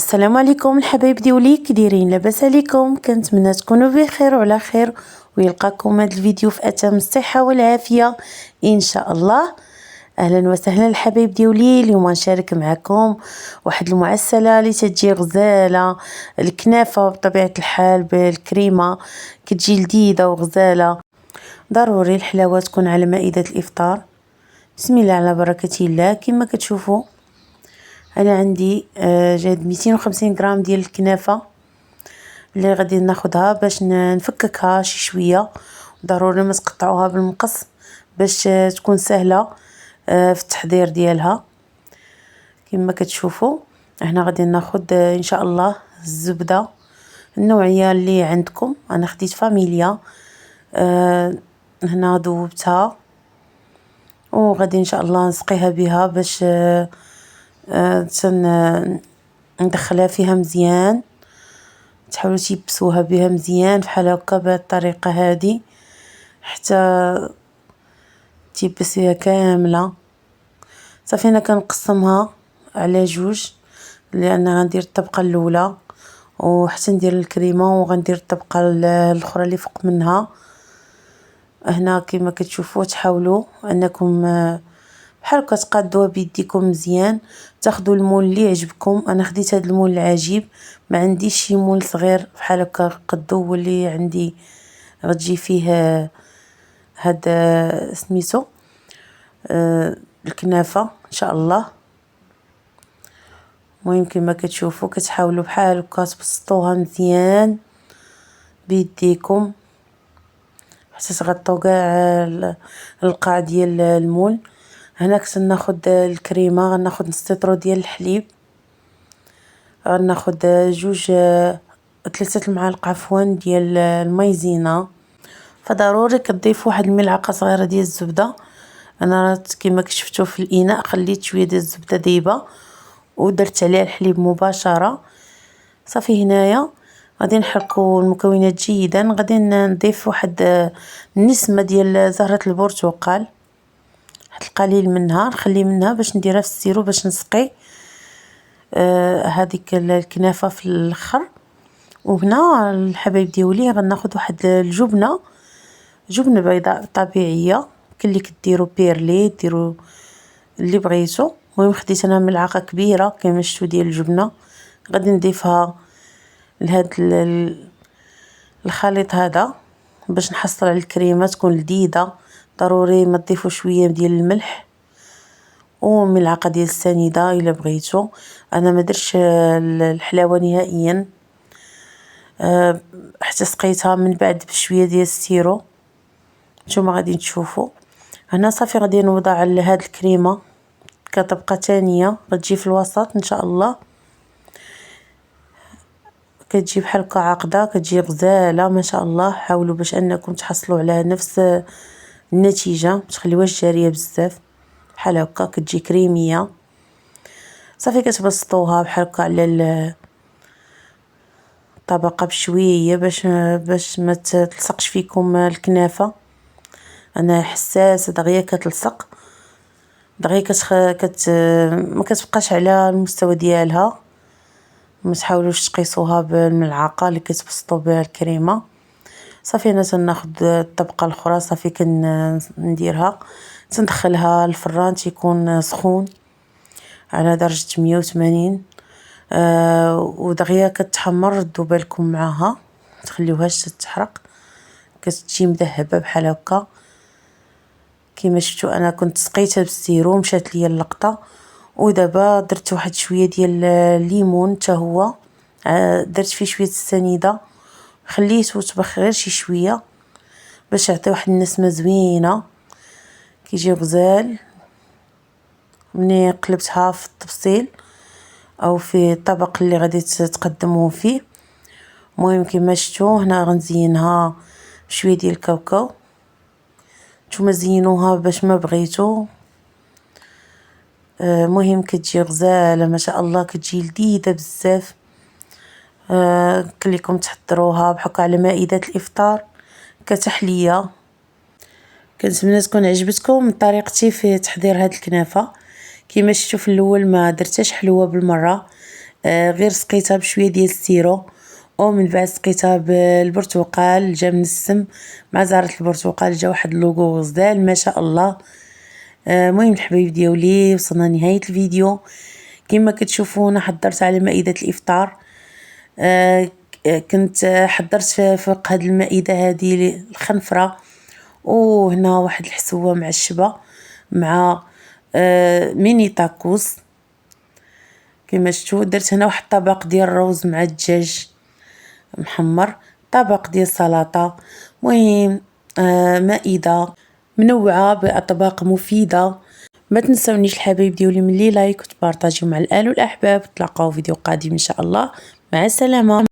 السلام عليكم الحبايب ديولي، كي دايرين؟ لاباس عليكم؟ كنتمنى تكونوا بخير وعلى خير، ويلقاكم هذا الفيديو في اتم الصحه والعافيه ان شاء الله. اهلا وسهلا الحبايب ديولي. اليوم نشارك معكم واحد المعسله اللي تجي غزاله، الكنافه بطبيعه الحال بالكريمه، كتجي لذيذه وغزاله. ضروري الحلاوه تكون على مائده الافطار. بسم الله على بركه الله. كما كتشوفوا انا عندي جايب 250 غرام ديال الكنافه اللي غادي ناخدها باش نفككها شي شويه. ضروري ما تقطعوها بالمقص باش تكون سهله في التحضير ديالها. كما كتشوفوا هنا غادي ناخد ان شاء الله الزبده النوعيه اللي عندكم. انا خديت فاميليا، هنا ذوبتها وغادي ان شاء الله نسقيها بها باش ندخلها فيها مزيان. تحاولوا تيبسوها بها مزيان بحال هكا بالطريقه هذه حتى تيبس فيها كامله. صافي انا كنقسمها على جوج لان غندير الطبقه الاولى وحتى ندير الكريمه وغندير الطبقه الاخرى اللي فوق منها. هنا كما كتشوفوا تحاولوا انكم بحال هكا تقادوها بيديكم مزيان، تاخذوا المول اللي يعجبكم. انا خديت هذا المول العجيب، ما عنديش شي مول صغير بحال هكا قدو واللي عندي غتجي فيه هذا سميتو الكنافه ان شاء الله. المهم كما كتشوفوا كتحاولوا بحال هكا تبسطوها مزيان بيديكم حتى تغطوا كاع القاع ديال المول. هنا كنت ناخد الكريمه، غناخد نص لتر ديال الحليب، غناخد جوج 3 المعالق عفوا ديال المايزينا. فضروري كتضيف واحد الملعقه صغيره ديال الزبده. انا كما شفتوا في الاناء خليت شويه ديال الزبده دايبه ودرت عليها الحليب مباشره. صافي هنايا غادي نحركوا المكونات جيدا. غادي نضيف واحد النسمه ديال زهره البرتقال، واحد القليل منها نخلي منها باش نديرها في السيرو باش نسقي هذيك الكنافه في الاخر. وهنا الحبايب ديولي غناخد واحد الجبنه، جبنه بيضاء طبيعيه، كل اللي كديروا بيرلي ديروا اللي بغيتو. المهم خديت انا ملعقه كبيره كما شفتوا ديال الجبنه، غادي نضيفها لهاد الخليط هذا باش نحصل على الكريمه تكون لذيذه. ضروري ما تضيفوا شويه ديال الملح وملعقه ديال السنيده الا بغيتو. انا ما درتش الحلاوه نهائيا حتى سقيتها من بعد بشويه ديال السيرو. نتوما غادي تشوفوا هنا. صافي غادي نوضع على هاد الكريمه كطبقه ثانيه غتجي في الوسط ان شاء الله. كتجي بحال هكا عاقده، كتجي غزاله ما شاء الله. حاولوا باش انكم تحصلوا على نفس النتيجه، ما تخليوهاش جاريه بزاف، بحال هكا كتجي كريميه. صافي كتبسطوها بحال هكا على الطبقه بشويه باش ما تلصقش فيكم الكنافه. انا حساسه دغيا كتلصق دغيا ما كتبقاش على المستوى ديالها. ما تحاولوش تقيسوها بالملعقه اللي كتبسطوا بها الكريمه. صافي انا تناخذ الطبقه الاخرى، صافي كنديرها تندخلها الفران تيكون سخون على درجه 180 ودغيا كتحمر. ردوا بالكم معاها تخليوهاش تتحرق، كتجي مذهبه بحال هكا. كما شفتوا انا كنت سقيتها بالسيرو مشات ليا اللقطه. ودابا درت واحد شويه ديال الليمون حتى هو، درت فيه شويه السنيده، خليته طبخ غير شي شويه باش يعطي واحد النسمه زوينه كيجي غزال. ملي قلبتها في الطبسيل او في الطبق اللي غادي تقدموه فيه. المهم كما شفتوا هنا غنزينها بشويه ديال الكاوكاو. نتوما زينوها باش ما بغيتو. مهم كتجي غزاله ما شاء الله، كتجي لذيذه بزاف. كليكم تحضروها بحكم على مائده الافطار كتحليه. كنتمنى تكون عجبتكم طريقتي في تحضير هاد الكنافه. كما شفتوا في الاول ما درتهاش حلوه بالمره غير سقيتها بشويه ديال السيرو، ومن بعد سقيتها بالبرتقال جا من السم مع زهرة البرتقال، جا واحد اللوغو غزال ما شاء الله. المهم الحبايب ديالي وصلنا لنهايه الفيديو. كما كتشوفوا انا حضرت على مائده الافطار. كنت حضرت فوق هذه المائده هذه الخنفره، وهنا واحد الحسوه معشبه مع ميني تاكوس. كما شفتوا درت هنا واحد الطبق ديال الروز مع الدجاج محمر، طبق ديال السلطه. مهم مائده منوعه باطباق مفيده. ما تنسونيش الحبايب ديالي من لي لايك وتبارطاجيو مع الاهل والاحباب. تلاقاو فيديو قادم ان شاء الله. مع السلامه.